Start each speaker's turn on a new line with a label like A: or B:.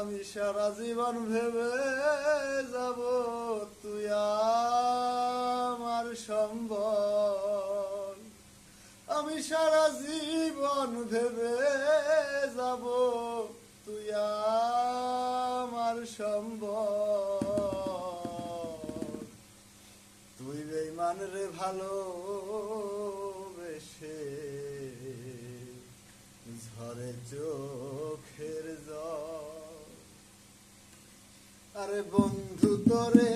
A: আমি সারা জীবন ভেবে যাব তুই আমার সম্বল। আমি সারা জীবন ভেবে যাব তুই আমার সম্বল। তুই বেঈমান রে ভালোবেসে ঝরে চোখের জল। আরে বন্ধু তোরে